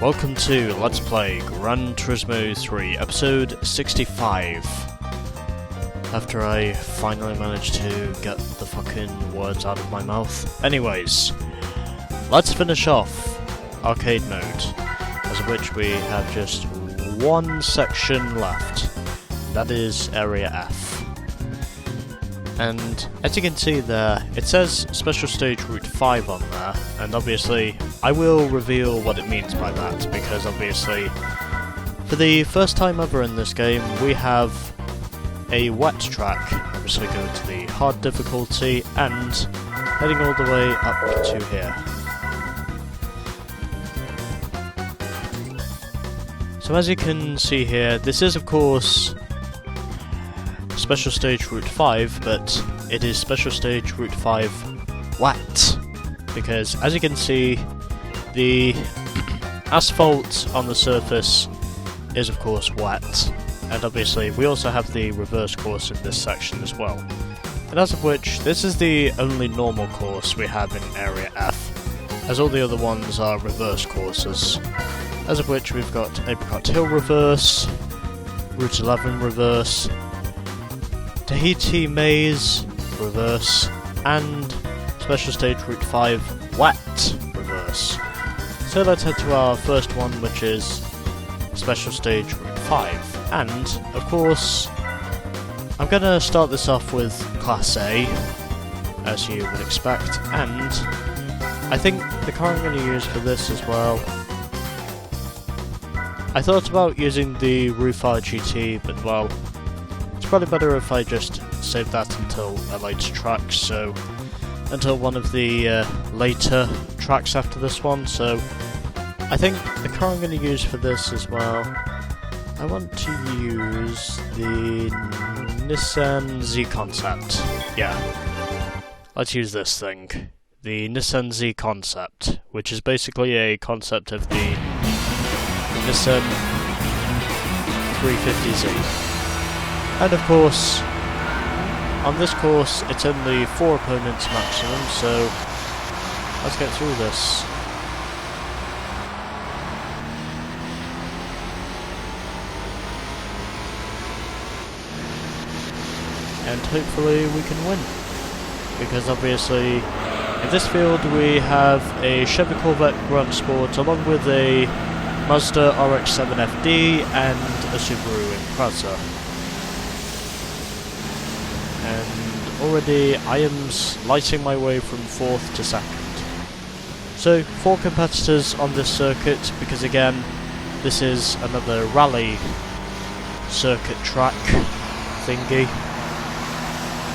welcome to Let's Play Gran Turismo 3, episode 65. After I finally managed to get the fucking words out of my mouth. Anyways, let's finish off arcade mode, as of which we have just one section left. That is Area F. And as you can see there, it says Special Stage Route 5 on there, and obviously I will reveal what it means by that, because obviously for the first time ever in this game we have a wet track. Obviously go to the hard difficulty and heading all the way up to here. So as you can see here, this is of course Special Stage Route 5, but it is Special Stage Route 5 wet, because as you can see, the asphalt on the surface is of course wet, and obviously we also have the reverse course in this section as well. And as of which, this is the only normal course we have in Area F, as all the other ones are reverse courses. As of which we've got Apricot Hill reverse, Route 11 reverse, Tahiti Maze reverse, and Special Stage Route 5 wet reverse. So let's head to our first one, which is Special Stage Route 5. And of course, I'm gonna start this off with Class A, as you would expect, and I think the car I'm gonna use for this as well, I thought about using the Rufar GT, but well, it's probably better if I just save that until a later track, so until one of the later tracks after this one. So I think the car I'm going to use for this as well, I want to use the Nissan Z Concept. Yeah, let's use this thing. The Nissan Z Concept, which is basically a concept of the Nissan 350Z. And of course, on this course it's only 4 opponents maximum, so let's get through this. And hopefully we can win, because obviously in this field we have a Chevy Corvette Gran Sport along with a Mazda RX-7 FD and a Subaru Impreza. And already I am slicing my way from 4th to 2nd. So 4 competitors on this circuit, because again this is another rally circuit track thingy.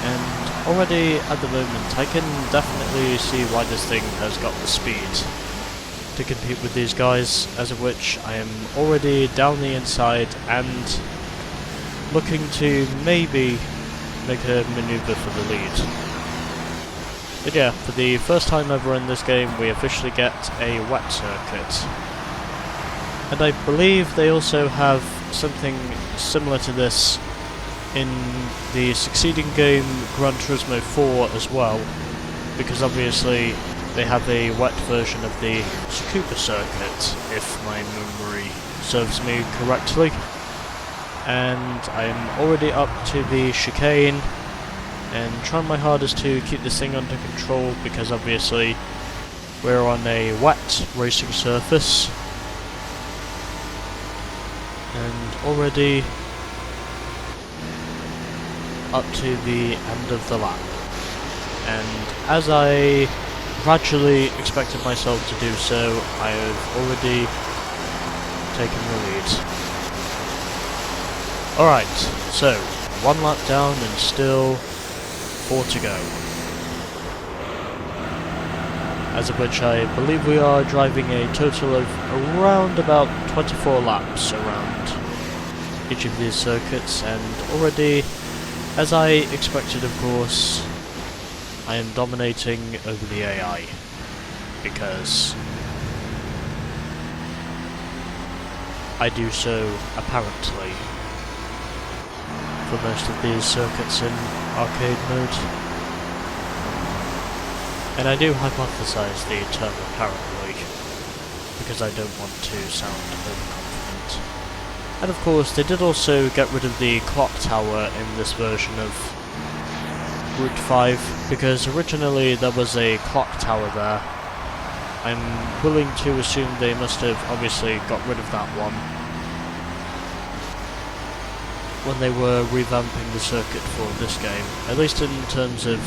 And already at the moment I can definitely see why this thing has got the speed to compete with these guys, as of which I am already down the inside and looking to maybe make a manoeuvre for the lead. But yeah, for the first time ever in this game we officially get a wet circuit. And I believe they also have something similar to this in the succeeding game Gran Turismo 4 as well, because obviously they have a wet version of the Tsukuba circuit, if my memory serves me correctly. And I'm already up to the chicane and trying my hardest to keep this thing under control, because obviously we're on a wet racing surface and already up to the end of the lap. And as I gradually expected myself to do so, I have already taken the lead. Alright, so 1 lap down and still 4 to go. As of which I believe we are driving a total of around about 24 laps around each of these circuits, and already, as I expected of course, I am dominating over the AI, because I do so apparently for most of these circuits in arcade mode. And I do hypothesize the term apparently, because I don't want to sound overconfident. And of course, they did also get rid of the clock tower in this version of Route 5, because originally there was a clock tower there. I'm willing to assume they must have obviously got rid of that one when they were revamping the circuit for this game, at least in terms of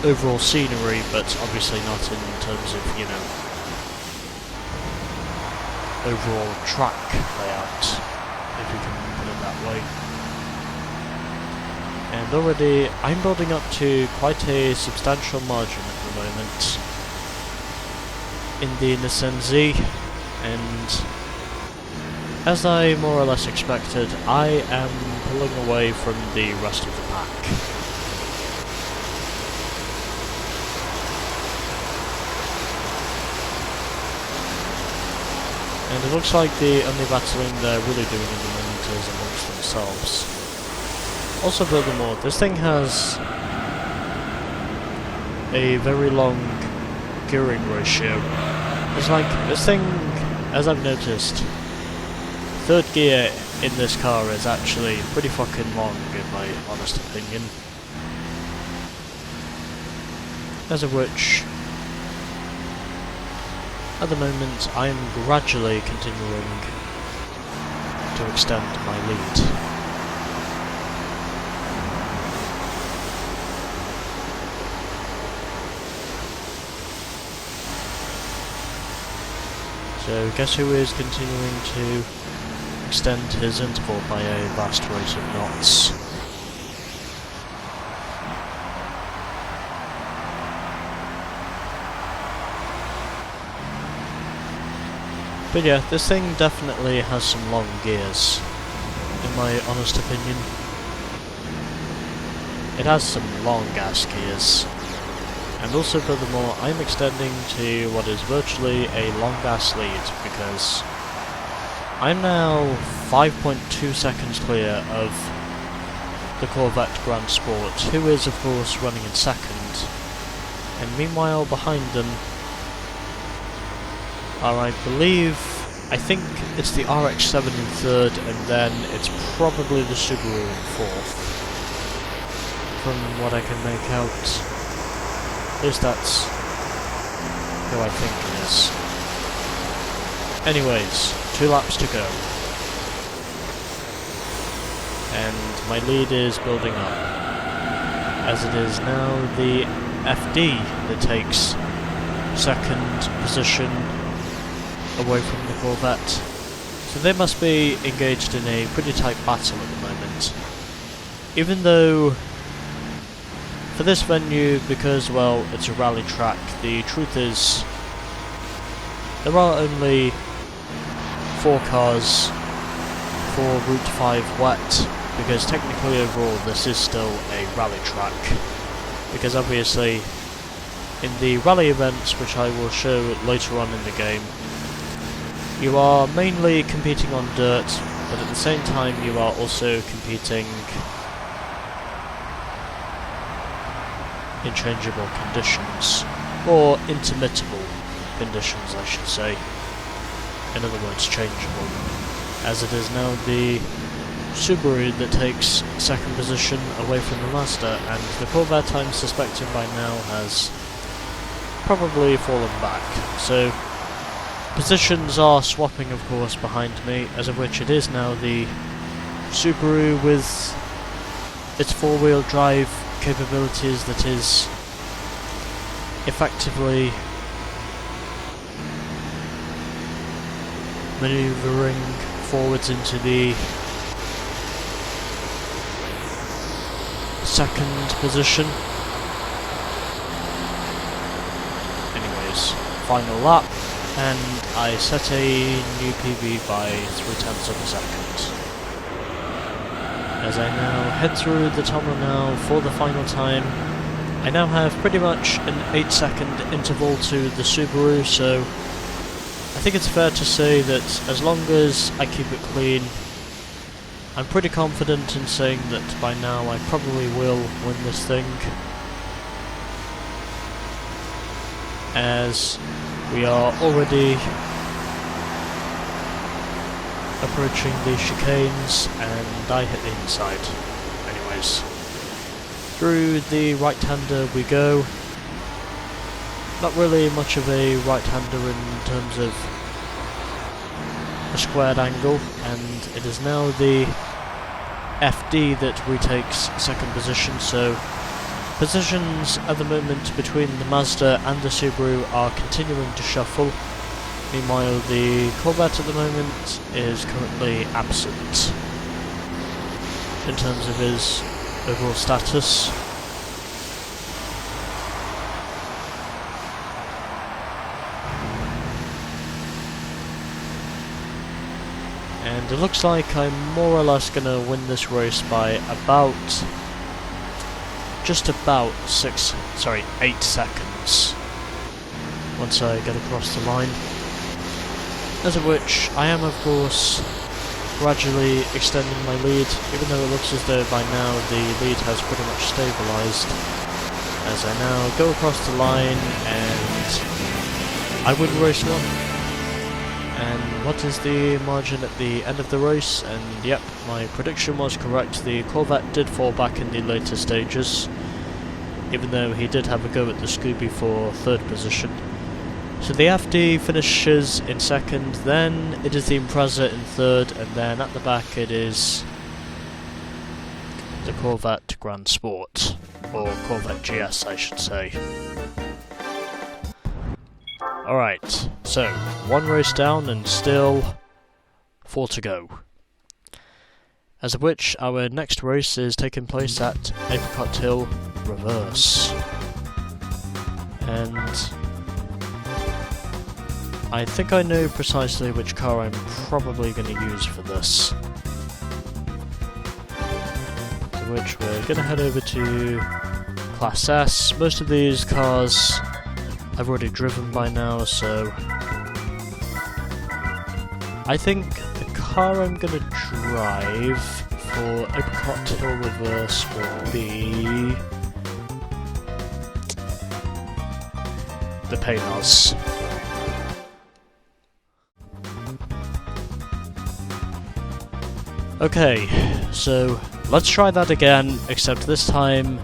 overall scenery, but obviously not in terms of, you know, overall track layout, if you can put it that way. And already I'm building up to quite a substantial margin at the moment in the Nissan Z, and as I more or less expected, I am pulling away from the rest of the pack. And it looks like the only battling they're really doing at the moment is amongst themselves. Also, furthermore, this thing has a very long gearing ratio. It's like, this thing, as I've noticed, third gear in this car is actually pretty fucking long, in my honest opinion. As of which, at the moment, I am gradually continuing to extend my lead. So, guess who is continuing to extend his interval by a vast rate of knots? But yeah, this thing definitely has some long gears, in my honest opinion. It has some long ass gears. And also furthermore, I'm extending to what is virtually a long ass lead, because I'm now 5.2 seconds clear of the Corvette Gran Sport, who is of course running in second, and meanwhile behind them are, I believe, I think it's the RX-7 in third, and then it's probably the Subaru in fourth, from what I can make out. At least that's who I think it is. Anyways, 2 laps to go. And my lead is building up, as it is now the FD that takes second position away from the Corvette. So they must be engaged in a pretty tight battle at the moment. Even though, for this venue, because, well, it's a rally track, the truth is, there are only 4 cars for Route 5 wet, because technically overall this is still a rally track. Because obviously, in the rally events, which I will show later on in the game, you are mainly competing on dirt, but at the same time you are also competing in changeable conditions, or intermittable conditions I should say, in other words changeable, as it is now the Subaru that takes second position away from the Mazda, and the Corvette I'm suspecting by now has probably fallen back. So positions are swapping of course behind me, as of which it is now the Subaru with its 4-wheel drive capabilities that is effectively manoeuvring forwards into the second position. Anyways, final lap, and I set a new PB by 0.3 of a second. As I now head through the tunnel now for the final time, I now have pretty much an 8-second interval to the Subaru, so I think it's fair to say that as long as I keep it clean, I'm pretty confident in saying that by now I probably will win this thing, as We are already approaching the chicanes, and I hit the inside. Anyways, through the right-hander we go. Not really much of a right-hander in terms of a squared angle, and it is now the FD that retakes second position, so positions at the moment between the Mazda and the Subaru are continuing to shuffle. Meanwhile, the Corvette at the moment is currently absent in terms of his overall status. And it looks like I'm more or less going to win this race by just about 8 seconds once I get across the line. As of which, I am of course gradually extending my lead, even though it looks as though by now the lead has pretty much stabilised. As I now go across the line and I win race 1. And what is the margin at the end of the race? And yep, my prediction was correct. The Corvette did fall back in the later stages, even though he did have a go at the Scooby for third position. So the FD finishes in second, then it is the Impreza in third, and then at the back it is the Corvette Gran Sport, or Corvette GS I should say. Alright, so 1 race down and still 4 to go. As of which, our next race is taking place at Apricot Hill Reverse. And I think I know precisely which car I'm probably going to use for this. As of which, we're going to head over to Class S. Most of these cars I've already driven by now, so I think the car I'm going to drive for Apricot Hill Reverse will be the Paynos. Okay, so let's try that again, except this time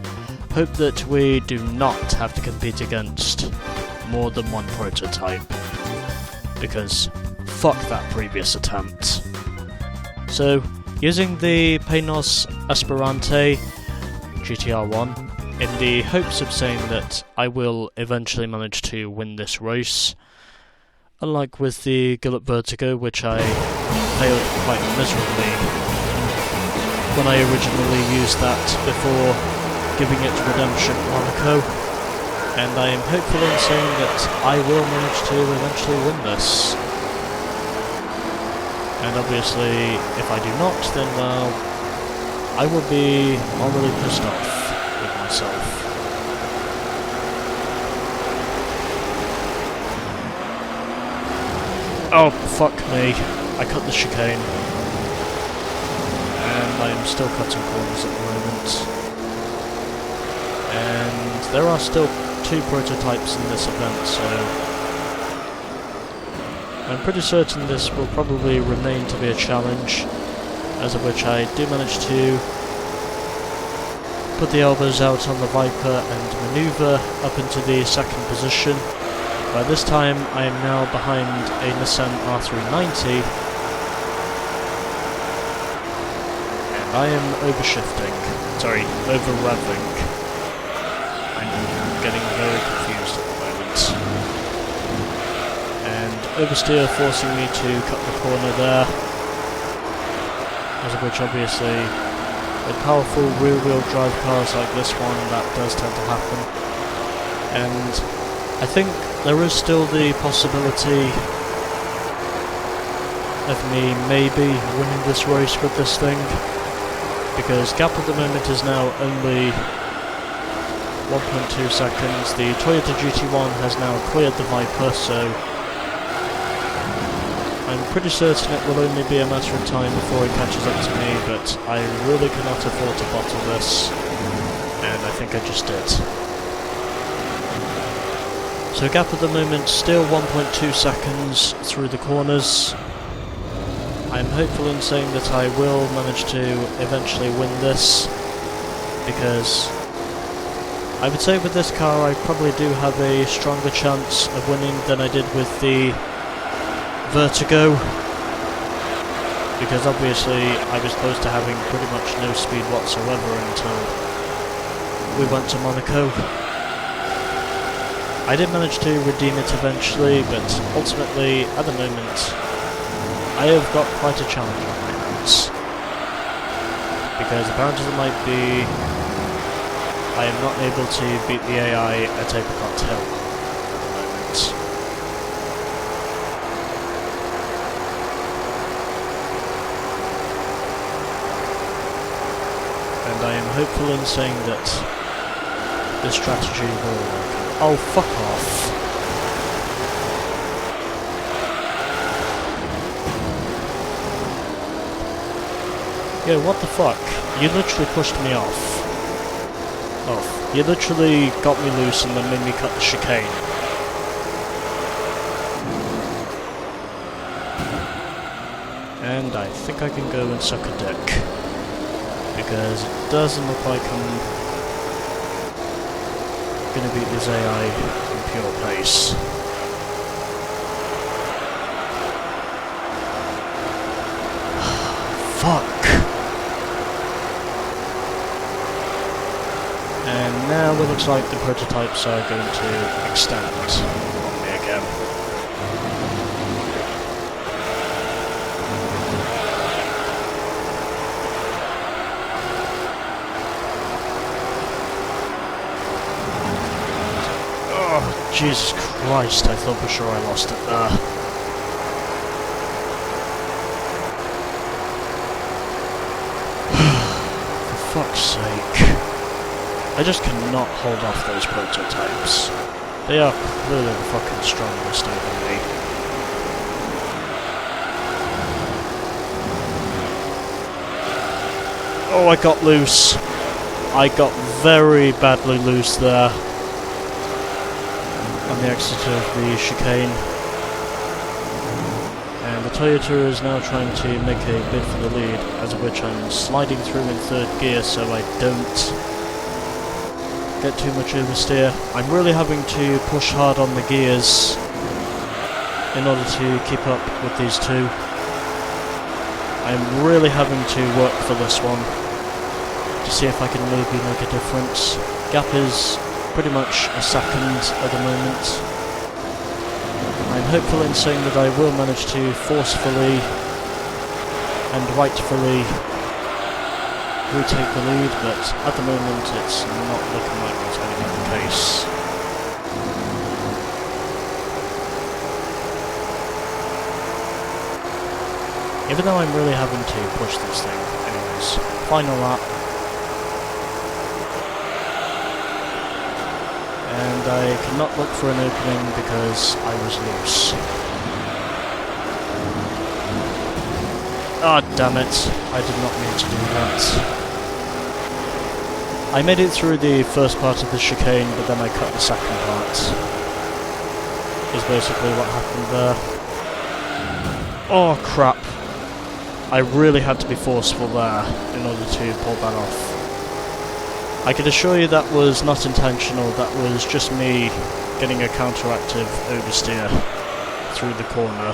hope that we do not have to compete against more than one prototype, because fuck that previous attempt. So, using the Paynos Esperante GTR1 in the hopes of saying that I will eventually manage to win this race, unlike with the Gillett Vertigo, which I failed quite miserably when I originally used that before giving it Redemption Monaco. And I am hopeful in saying that I will manage to eventually win this. And obviously, if I do not, then well, I will be morally pissed off with myself. Oh, fuck me. I cut the chicane. And I am still cutting corners at the moment. And there are still 2 prototypes in this event, so I'm pretty certain this will probably remain to be a challenge, as of which I do manage to put the elbows out on the Viper and manoeuvre up into the second position. By this time I am now behind a Nissan R390 and I am over-revving. I'm getting very confused at the moment. And oversteer forcing me to cut the corner there. As of which obviously, with powerful rear-wheel drive cars like this one, that does tend to happen. And I think there is still the possibility of me maybe winning this race with this thing, because gap at the moment is now only 1.2 seconds. The Toyota GT1 has now cleared the Viper, so I'm pretty certain it will only be a matter of time before it catches up to me, but I really cannot afford to bottle this, and I think I just did. So gap at the moment, still 1.2 seconds through the corners. I'm hopeful in saying that I will manage to eventually win this, because I would say with this car I probably do have a stronger chance of winning than I did with the Vertigo, because obviously I was close to having pretty much no speed whatsoever until we went to Monaco. I did manage to redeem it eventually, but ultimately, at the moment, I have got quite a challenge on my hands. Because apparently there might be... I am not able to beat the AI at Apricot Hill at the moment. And I am hopeful in saying that this strategy will work. Oh, fuck off. Yo, what the fuck? You literally pushed me off. Oh, you literally got me loose and then made me cut the chicane. And I think I can go and suck a dick. Because it doesn't look like I'm gonna beat this AI in pure pace. Fuck! And now it looks like the prototypes are going to extend on me again. Oh, Jesus Christ, I thought for sure I lost it there. For fuck's sake. I just cannot hold off those prototypes. They are clearly the fucking strongest over me. Oh, I got loose. I got very badly loose there. On the exit of the chicane. And the Toyota is now trying to make a bid for the lead, as of which I'm sliding through in third gear so I don't get too much oversteer. I'm really having to push hard on the gears in order to keep up with these two. I'm really having to work for this one to see if I can maybe make a difference. Gap is pretty much a second at the moment. I'm hopeful in saying that I will manage to forcefully and rightfully retake the lead, but at the moment it's not looking like that's going to be the case. Even though I'm really having to push this thing. Anyways, final lap. And I cannot look for an opening because I was loose. Ah, damn it. I did not mean to do that. I made it through the first part of the chicane, but then I cut the second part. Is basically what happened there. Oh, crap. I really had to be forceful there in order to pull that off. I can assure you that was not intentional, that was just me getting a counteractive oversteer through the corner.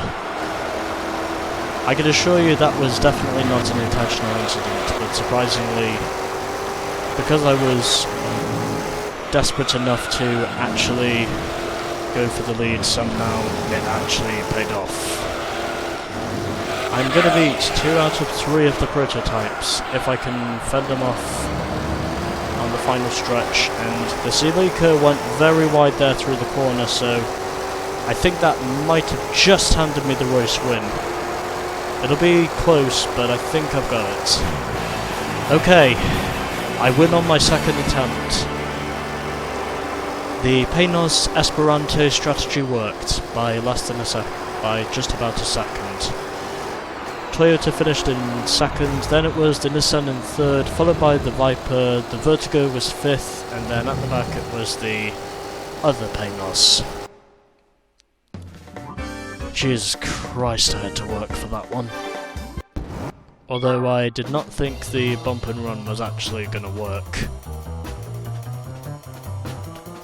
I can assure you that was definitely not an intentional incident, but surprisingly, because I was desperate enough to actually go for the lead, somehow it actually paid off. I'm going to beat 2 out of 3 of the prototypes if I can fend them off on the final stretch, and the Celica went very wide there through the corner, so I think that might have just handed me the race win. It'll be close, but I think I've got it. Okay, I win on my second attempt. The Paynos Esperanto strategy worked by less than a second, by just about a second. Toyota finished in second, then it was the Nissan in third, followed by the Viper, the Vertigo was fifth, and then at the back it was the other Paynos. Jesus Christ, I had to work for that one. Although I did not think the bump and run was actually going to work.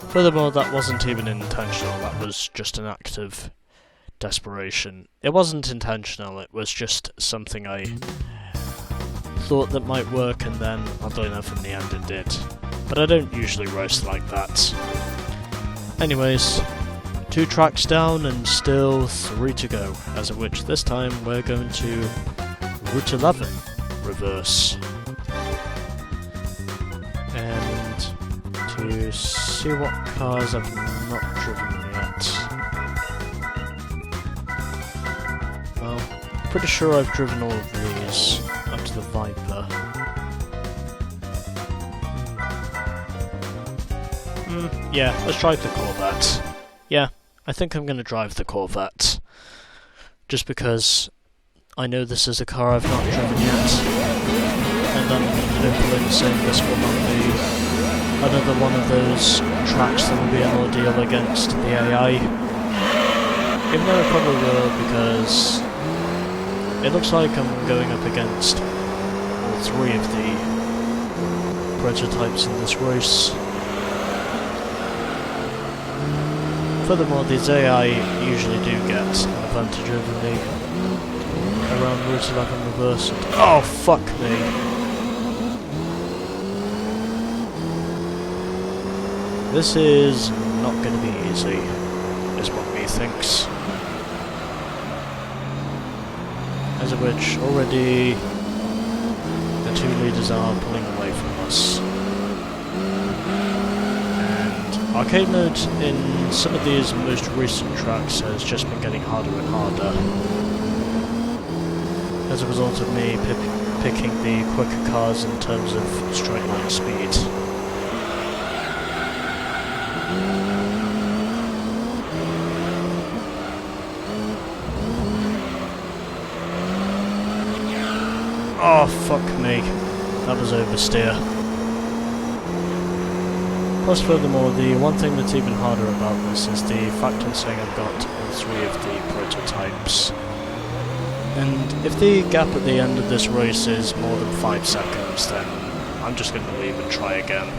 Furthermore, that wasn't even intentional, that was just an act of desperation. It wasn't intentional, it was just something I thought that might work, and then, oddly enough, in the end it did. But I don't usually roast like that. Anyways, 2 tracks down and still 3 to go, as of which this time we're going to Route 11 reverse. And to see what cars I've not driven yet. Well, pretty sure I've driven all of these up to the Viper. Yeah, let's drive the Corvette. Yeah, I think I'm going to drive the Corvette. Just because I know this is a car I've not driven yet. And I'm hopefully saying this will not be another one of those tracks that will be an ordeal against the AI. Even though it probably will, because it looks like I'm going up against all 3 of the prototypes in this race. Furthermore, these AI usually do get an advantage over me around Route 11 reverse. Oh, fuck me! This is not going to be easy, is what me thinks. As of which, already the 2 leaders are pulling away from us. Arcade mode in some of these most recent tracks has just been getting harder and harder as a result of me picking the quicker cars in terms of straight line speed. Oh, fuck me. That was oversteer. Plus, furthermore, the one thing that's even harder about this is the fact in saying I've got all 3 of the prototypes. And if the gap at the end of this race is more than 5 seconds, then I'm just going to leave and try again.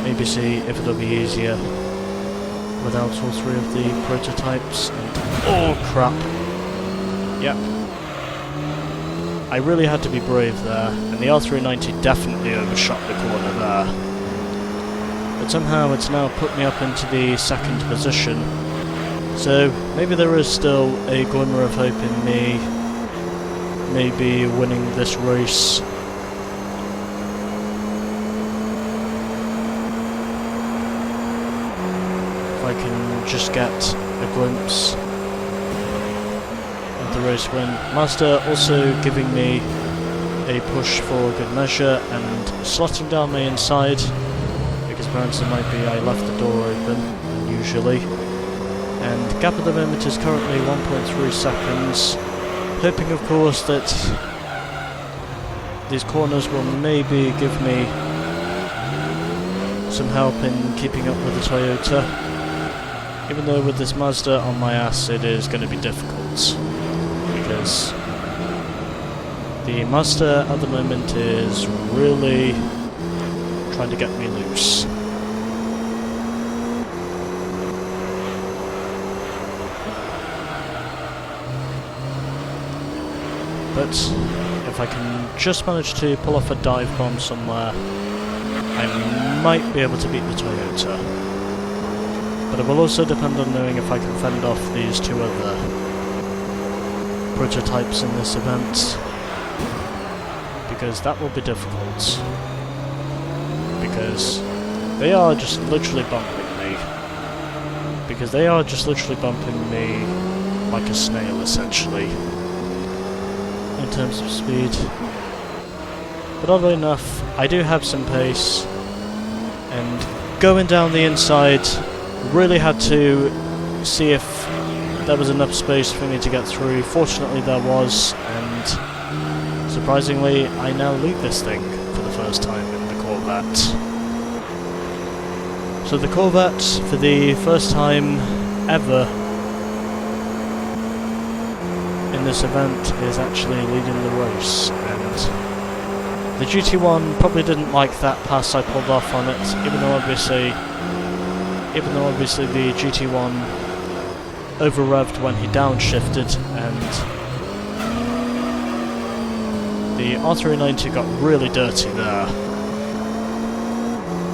Maybe see if it'll be easier without all 3 of the prototypes. And oh, crap. Yep. I really had to be brave there, and the R390 definitely overshot the corner there. But somehow it's now put me up into the 2nd position, so maybe there is still a glimmer of hope in me maybe winning this race. If I can just get a glimpse of the race win. Master also giving me a push for good measure and slotting down my inside, because perhaps it might be I left the door open unusually. And gap at the moment is currently 1.3 seconds, hoping of course that these corners will maybe give me some help in keeping up with the Toyota, even though with this Mazda on my ass it is going to be difficult, because the Mazda at the moment is really trying to get me loose. But if I can just manage to pull off a dive bomb somewhere, I might be able to beat the Toyota. But it will also depend on knowing if I can fend off these 2 other prototypes in this event, because that will be difficult, because they are just literally bumping me, like a snail essentially, in terms of speed. But oddly enough, I do have some pace, and going down the inside, really had to see if there was enough space for me to get through. Fortunately there was, and surprisingly I now lead this thing for the first time in the Corvette. So the Corvette, for the first time ever in this event is actually leading the race, and the GT1 probably didn't like that pass I pulled off on it, even though obviously the GT1 over-revved when he downshifted, and the R390 got really dirty there.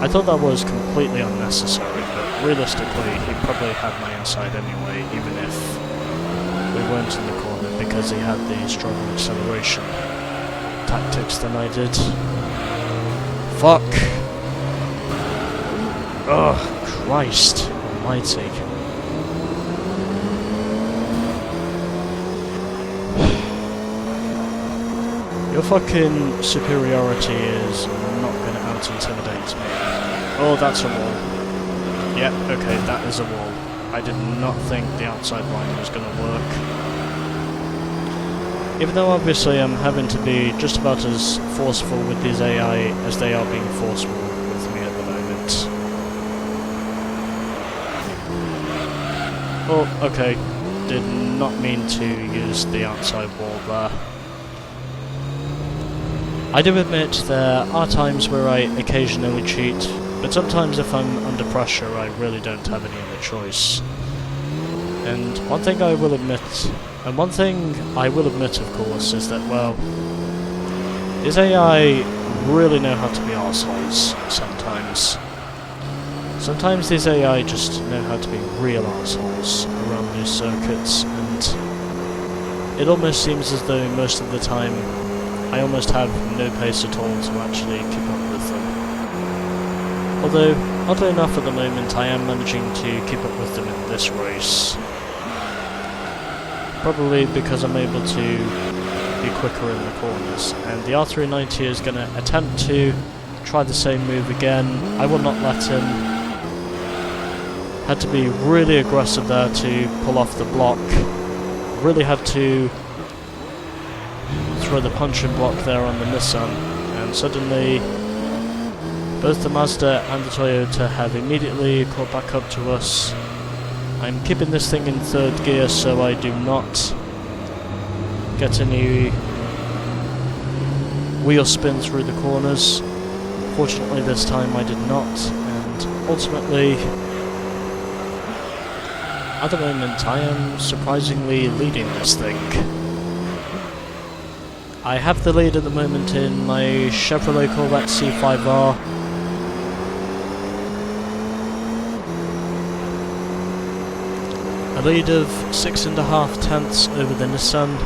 I thought that was completely unnecessary, but realistically he probably had my inside anyway, even if we weren't in the corner, because he had the stronger acceleration tactics than I did. Fuck! Oh, Christ almighty. Your fucking superiority is not gonna out-intimidate me. Oh, that's a wall. Yeah, okay, that is a wall. I did not think the outside line was gonna work. Even though obviously I'm having to be just about as forceful with these AI as they are being forceful with me at the moment. Oh, okay. Did not mean to use the outside wall there. I do admit there are times where I occasionally cheat, but sometimes if I'm under pressure I really don't have any other choice. And one thing I will admit, of course, is that, well, these AI really know how to be arseholes sometimes. Sometimes these AI just know how to be real arseholes around these circuits, and it almost seems as though most of the time I almost have no pace at all to actually keep up with them. Although, oddly enough at the moment I am managing to keep up with them in this race. Probably because I'm able to be quicker in the corners. And the R390 is going to attempt to try the same move again. I will not let him. Had to be really aggressive there to pull off the block. Really had to throw the punching block there on the Nissan, and suddenly both the Mazda and the Toyota have immediately caught back up to us. I'm keeping this thing in third gear so I do not get any wheel spin through the corners. Fortunately this time I did not, and ultimately at the moment I am surprisingly leading this thing. I have the lead at the moment in my Chevrolet Corvette C5R. A lead of 6.5 tenths over the Nissan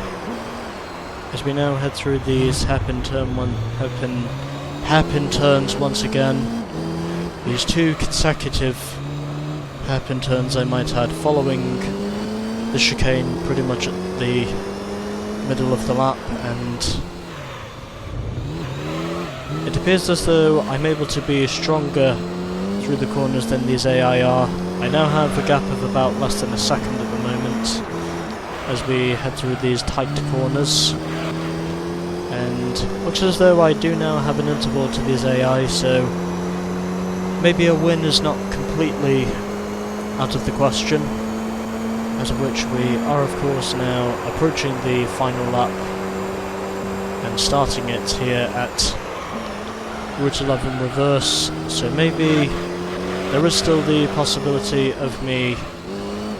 as we now head through these hairpin turns once again. These two consecutive hairpin turns I might add, following the chicane pretty much at the middle of the lap, and it appears as though I'm able to be stronger through the corners than these AI are. I now have a gap of about less than a second at the moment as we head through these tight corners, and looks as though I do now have an interval to these AI, so maybe a win is not completely out of the question. As of which we are of course now approaching the final lap and starting it here at Route 11 reverse, so maybe there is still the possibility of me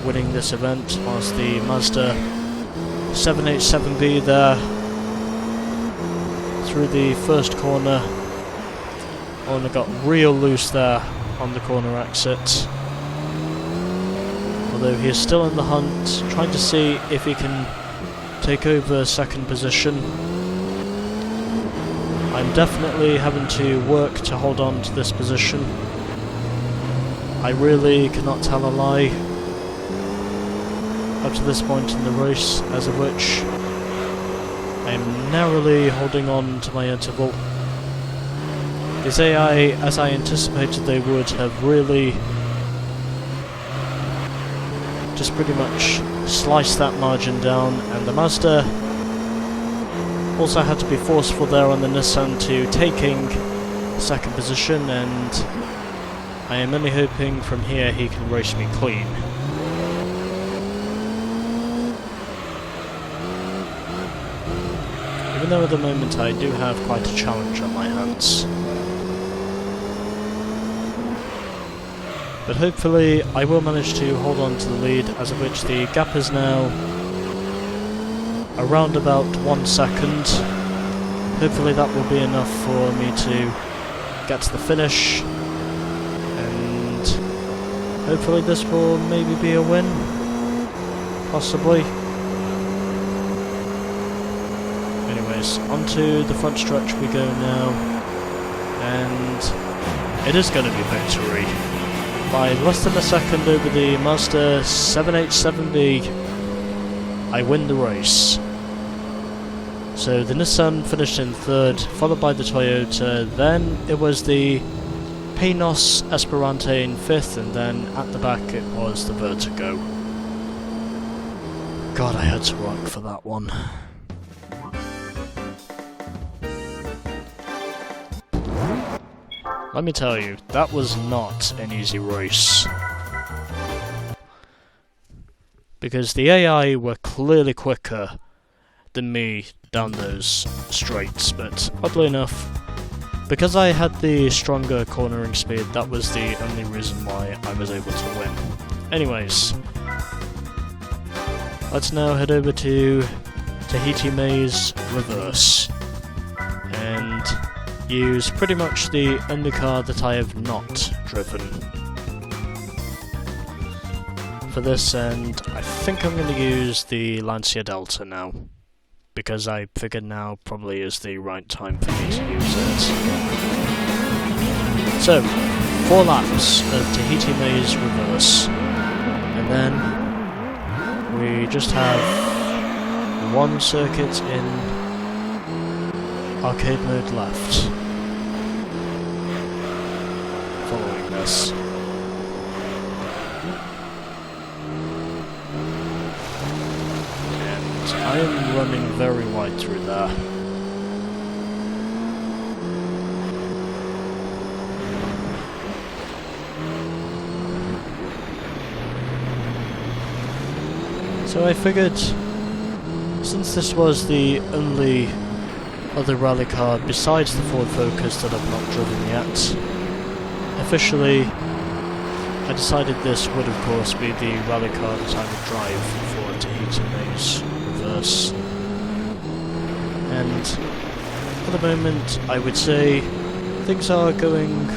winning this event, whilst the Mazda 787B there through the first corner only got real loose there on the corner exit. Although he is still in the hunt, trying to see if he can take over second position. I'm definitely having to work to hold on to this position. I really cannot tell a lie up to this point in the race, as of which I am narrowly holding on to my interval. These AI, as I anticipated they would, have really just pretty much sliced that margin down, and the Mazda also had to be forceful there on the Nissan to taking second position, and I am only hoping from here he can race me clean. even though at the moment I do have quite a challenge on my hands. But hopefully I will manage to hold on to the lead, as of which the gap is now around about 1 second. Hopefully that will be enough for me to get to the finish, and hopefully this will maybe be a win, possibly. Anyways, onto the front stretch we go now, and it is going to be victory. By less than a second over the Mazda 787B, I win the race. So the Nissan finished in third, followed by the Toyota, then it was the Paynos Esperante in fifth, and then at the back it was the Vertigo. God, I had to work for that one. Let me tell you, that was not an easy race. Because the AI were clearly quicker than me down those straights, but oddly enough, because I had the stronger cornering speed, that was the only reason why I was able to win. Anyways, let's now head over to Tahiti Maze Reverse, and use pretty much the only car that I have not driven for this, and I think I'm going to use the Lancia Delta now, because I figured now probably is the right time for me to use it. So, 4 laps of Tahiti Maze Reverse, and then we just have 1 circuit in arcade mode left. Following this. And I am running very wide through there. So I figured, since this was the only other rally car besides the Ford Focus that I've not driven yet, officially I decided this would of course be the rally car that I would drive for Tahiti Maze Reverse. And at the moment I would say things are going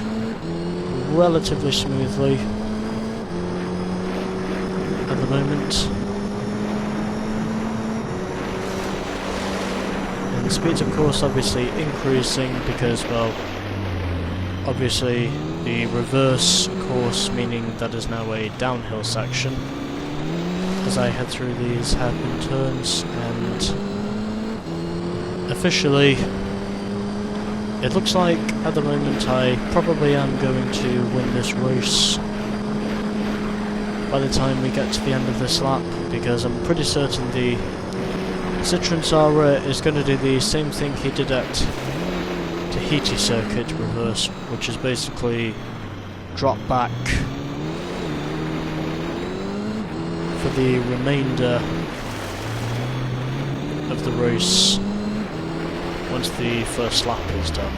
relatively smoothly at the moment. The speed's of course obviously increasing because, well, obviously the reverse course, meaning that is now a downhill section as I head through these hairpin turns, and officially it looks like at the moment I probably am going to win this race by the time we get to the end of this lap, because I'm pretty certain the Citroen Zara is going to do the same thing he did at Tahiti Circuit Reverse, which is basically drop back for the remainder of the race once the first lap is done.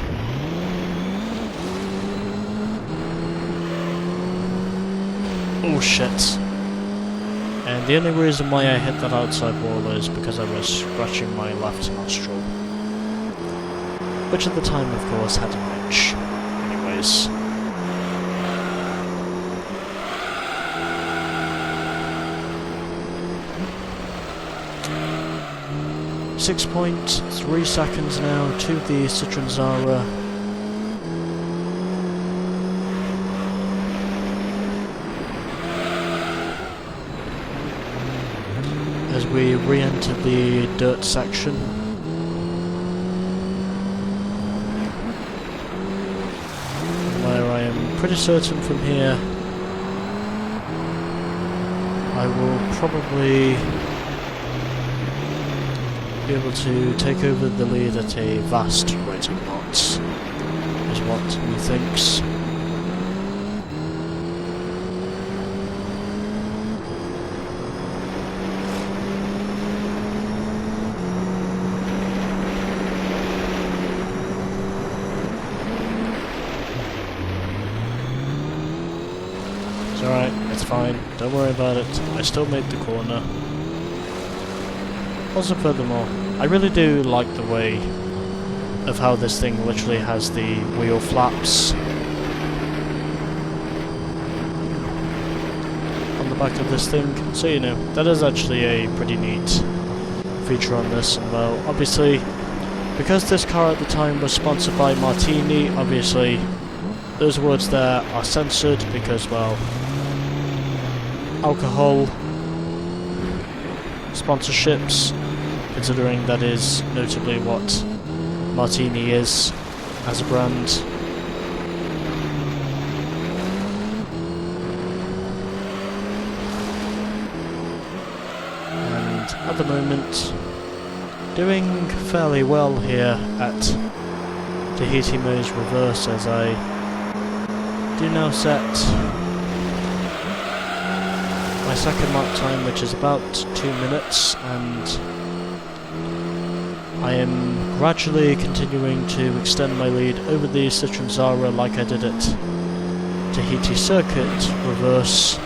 Oh shit. And the only reason why I hit that outside wall is because I was scratching my left nostril, which at the time of course had an itch. Anyways. .3 seconds now to the Citroen Zara. As we re-enter the dirt section. Where I am pretty certain from here I will probably be able to take over the lead at a vast rate of knots, is what he thinks. fine, don't worry about it. I still made the corner. Also, furthermore, I really do like the way of how this thing literally has the wheel flaps on the back of this thing. So, you know, that is actually a pretty neat feature on this. And, well, obviously, because this car at the time was sponsored by Martini, obviously, those words there are censored because, well, alcohol sponsorships, considering that is notably what Martini is as a brand. And at the moment, doing fairly well here at Tahiti Mo's reverse, as I do now set my second lap time, which is about 2 minutes, and I am gradually continuing to extend my lead over the Citroen Zara like I did at Tahiti Circuit reverse,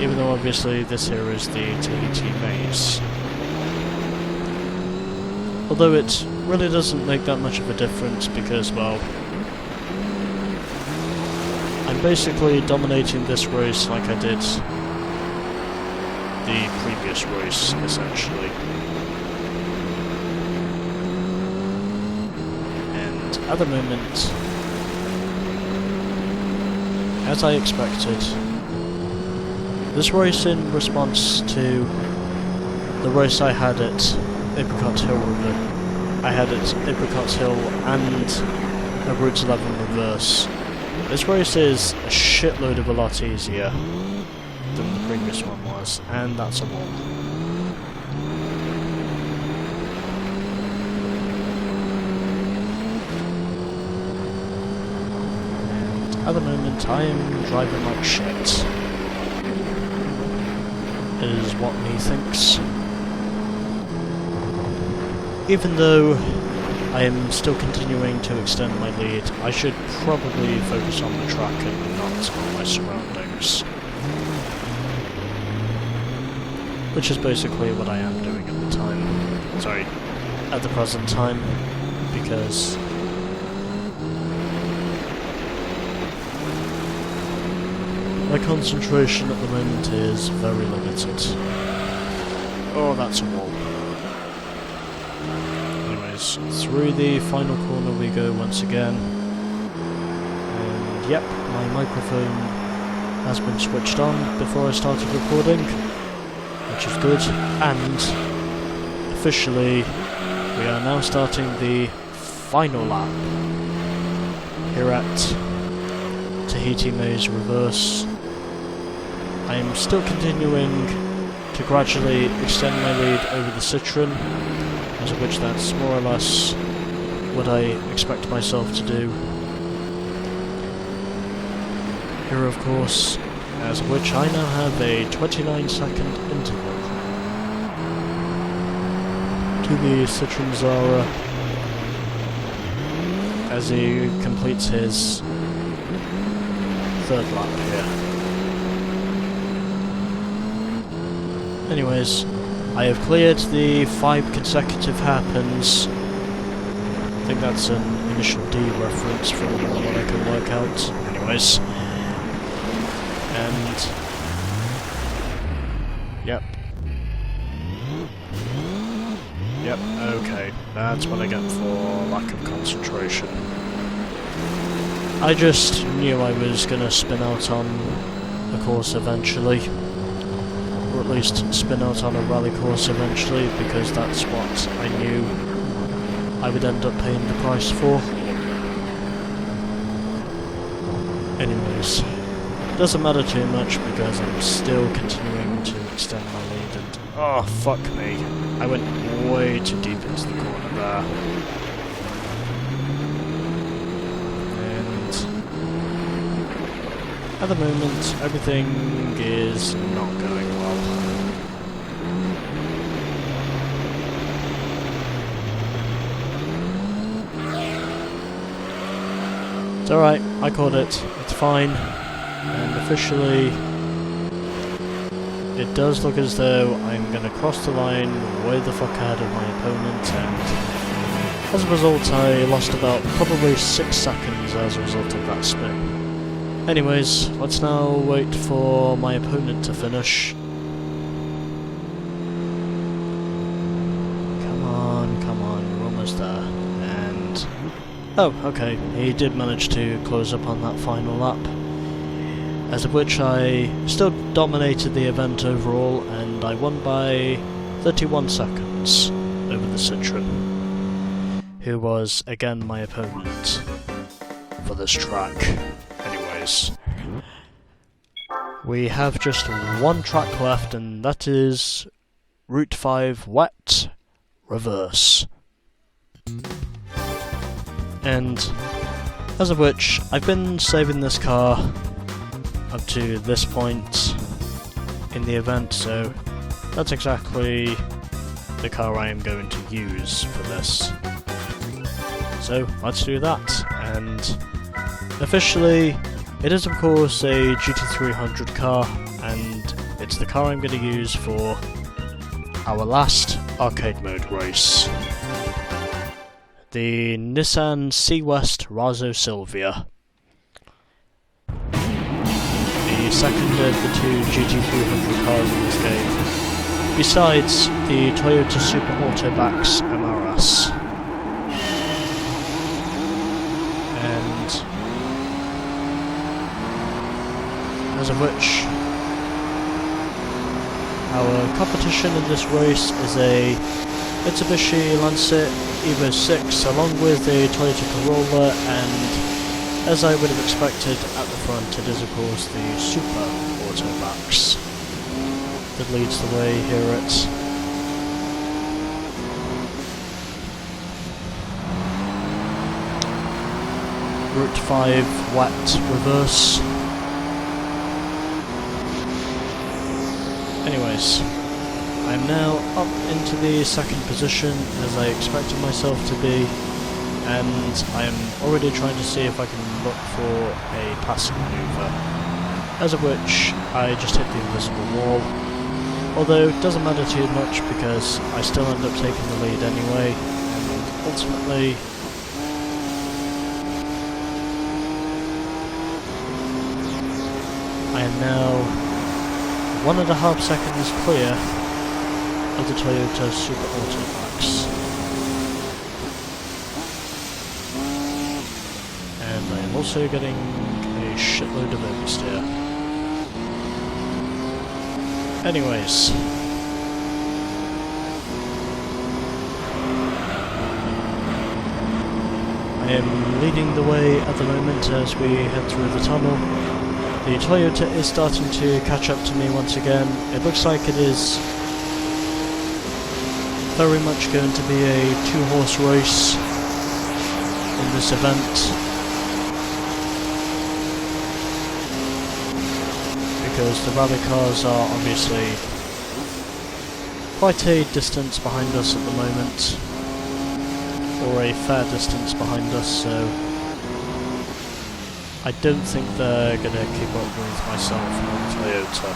even though obviously this here is the Tahiti Maze. Although it really doesn't make that much of a difference because, well, I'm basically dominating this race like I did the previous race, essentially. And at the moment, as I expected, this race in response to the race I had at Apricot Hill and a Route 11 reverse. This race is a shitload of a lot easier than the previous one was, and that's a wall. And at the moment I am driving like shit, is what me thinks. Even though I am still continuing to extend my lead, I should probably focus on the track and not on my surroundings. Which is basically what I am doing at the time. Sorry, at the present time, because my concentration at the moment is very limited. Oh, that's a wall. Through the final corner we go once again, and yep, my microphone has been switched on before I started recording, which is good, and officially we are now starting the final lap here at Tahiti Maze reverse. I am still continuing to gradually extend my lead over the Citroen, as of which that's more or less what I expect myself to do. Here, of course, as of which I now have a 29-second interval to the Citroen Zara as he completes his third lap here. Anyways, I have cleared the 5 consecutive hairpins. I think that's an initial D reference from what I can work out. Anyways. And yep. Yep, okay. That's what I get for lack of concentration. I just knew I was gonna spin out on the course eventually. Or at least spin out on a rally course eventually, because that's what I knew I would end up paying the price for. Anyways, doesn't matter too much because I'm still continuing to extend my lead and... oh, fuck me. I went way too deep into the corner there. And at the moment, everything is not going well. It's alright, I called it. It's fine. And officially, it does look as though I'm going to cross the line way the fuck ahead of my opponent, and as a result I lost about probably 6 seconds as a result of that spin. Anyways, let's now wait for my opponent to finish. Come on, we're almost there. And oh, okay, he did manage to close up on that final lap, as of which I still dominated the event overall, and I won by 31 seconds over the Citroen, who was again my opponent for this track. Anyways, we have just one track left, and that is Route 5 Wet Reverse. And as of which, I've been saving this car up to this point in the event, so that's exactly the car I am going to use for this. So let's do that, and officially it is of course a GT300 car, and it's the car I'm going to use for our last arcade mode race. The Nissan C-West Razzo Silvia. The second of the two GT300 cars in this game, besides the Toyota Super Autobacks MRS. And as of which, our competition in this race is a Mitsubishi Lancer Evo 6 along with a Toyota Corolla, and as I would have expected at the front, it is of course the Super Autobacks that leads the way here at Route 5 Wet Reverse. Anyways, I'm now up into the second position as I expected myself to be, and I am already trying to see if I can look for a passing maneuver, as of which I just hit the invisible wall, although it doesn't matter too much because I still end up taking the lead anyway, and ultimately I am now 1.5 seconds clear of the Toyota Super Autobacks. And I am also getting a shitload of oversteer. Anyways, I am leading the way at the moment as we head through the tunnel. The Toyota is starting to catch up to me once again. It looks like it is very much going to be a 2-horse race in this event, because the rally cars are obviously quite a distance behind us at the moment, or a fair distance behind us, so I don't think they're going to keep up with myself and Toyota.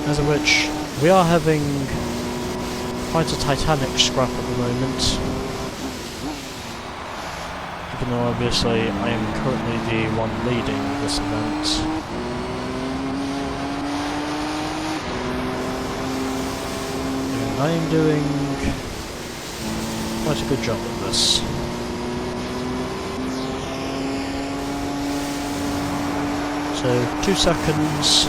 As of which, we are having quite a titanic scrap at the moment, even though obviously I am currently the one leading this event. I am doing quite a good job at this. So, 2 seconds.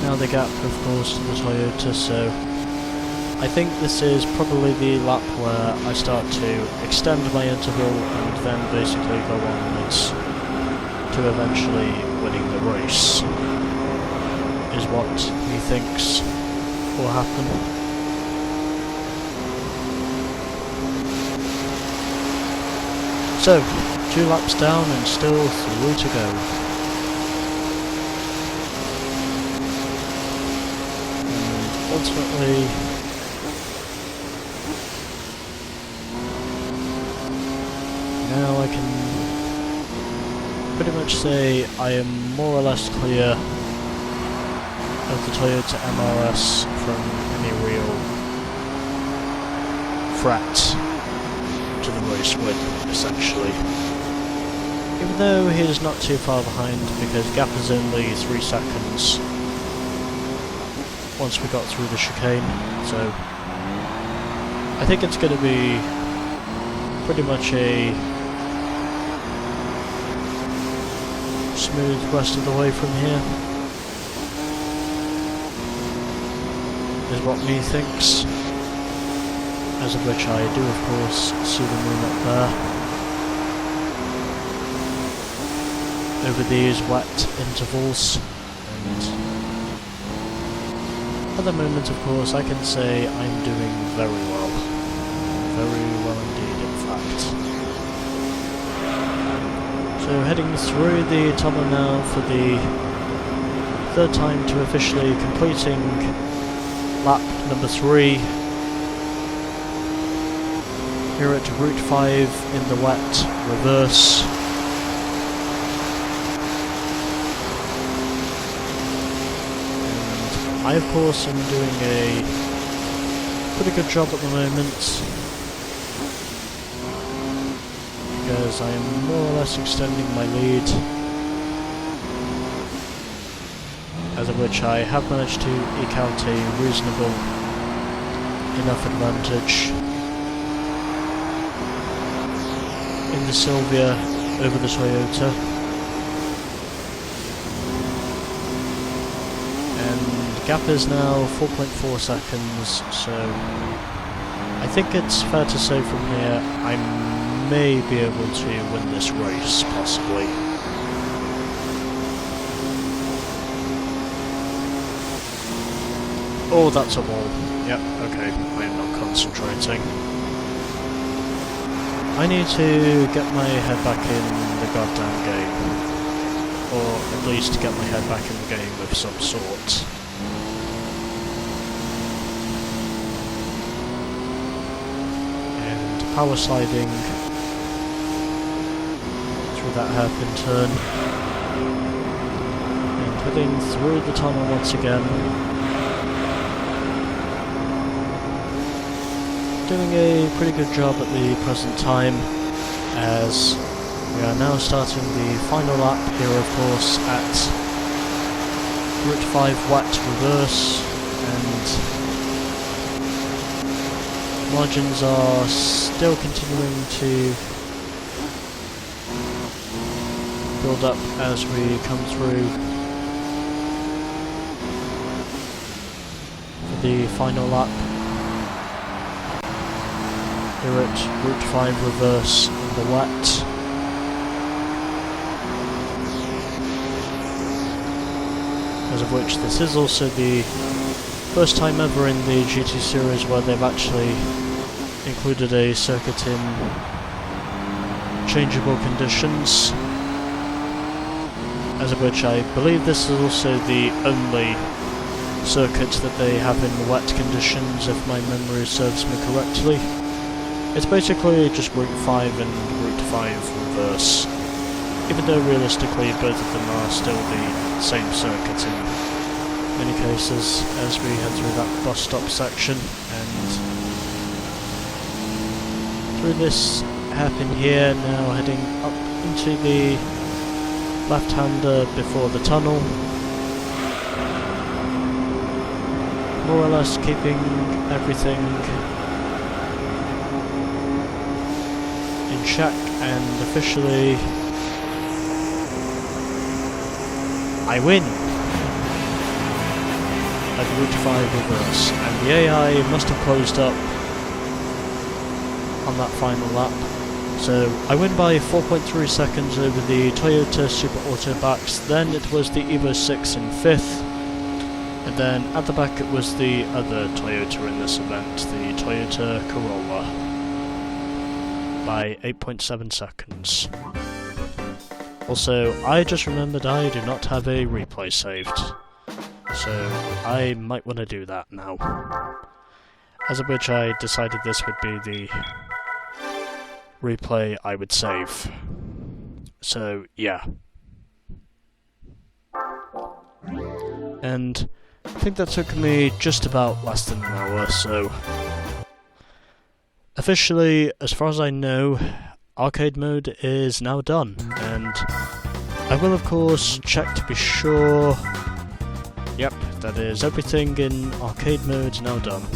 Now the gap, of course, to the Toyota, so I think this is probably the lap where I start to extend my interval and then basically go onwards to eventually winning the race, is what he thinks will happen. So, 2 laps down and still 3 to go. ultimately, now I can pretty much say I am more or less clear of the Toyota MRS from any real threat to the race win, essentially. Even though he is not too far behind, because gap is only 3 seconds once we got through the chicane, so I think it's going to be pretty much a smooth rest of the way from here, is what me thinks, as of which I do of course see the moon up there over these wet intervals, and at the moment of course I can say I'm doing very well indeed in fact. So heading through the tunnel now for the third time to officially completing lap number 3 here at Route 5 in the wet reverse. And I of course am doing a pretty good job at the moment, because I am more or less extending my lead, as of which I have managed to eke out a reasonable enough advantage in the Silvia over the Toyota. And gap is now 4.4 seconds, so I think it's fair to say from here I may be able to win this race, possibly. Oh, that's a wall. Yep, okay, I am not concentrating. I need to get my head back in the goddamn game. Or at least get my head back in the game of some sort. And power sliding through that hairpin turn. And heading through the tunnel once again. Doing a pretty good job at the present time, as we are now starting the final lap here of course at Route 5 wet reverse, and margins are still continuing to build up as we come through for the final lap here at Route 5 reverse in the wet. As of which this is also the first time ever in the GT series where they've actually included a circuit in changeable conditions. As of which I believe this is also the only circuit that they have in wet conditions, if my memory serves me correctly. It's basically just Route 5 and Route 5 reverse, even though realistically both of them are still the same circuit in many cases, as we head through that bus stop section and through this hairpin here, now heading up into the left-hander before the tunnel, more or less keeping everything in check, and officially I win at Route 5 reverse, and the AI must have closed up on that final lap, so I win by 4.3 seconds over the Toyota Super Autobacks. Then it was the Evo 6 in 5th, and then at the back it was the other Toyota in this event, the Toyota Corolla, by 8.7 seconds. Also, I just remembered I do not have a replay saved. so I might want to do that now. As of which I decided this would be the replay I would save. So, yeah. And I think that took me just about less than an hour, so... Officially, as far as I know, arcade mode is now done, and I will of course check to be sure. Yep, that is everything in arcade mode now done.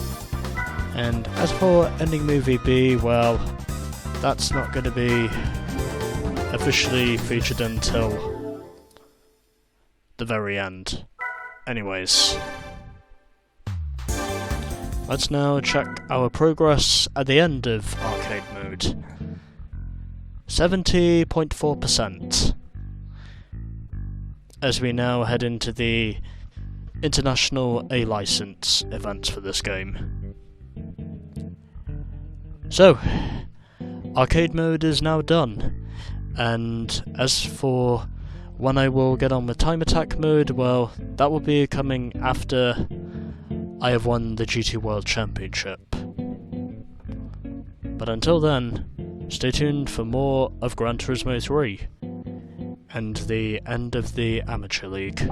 And as for ending movie B, well, that's not going to be officially featured until the very end. Anyways, let's now check our progress at the end of arcade mode. 70.4%. As we now head into the international A license events for this game. So, arcade mode is now done, and as for when I will get on with time attack mode, well, that will be coming after I have won the GT World Championship. But until then, stay tuned for more of Gran Turismo 3 and the end of the Amateur League.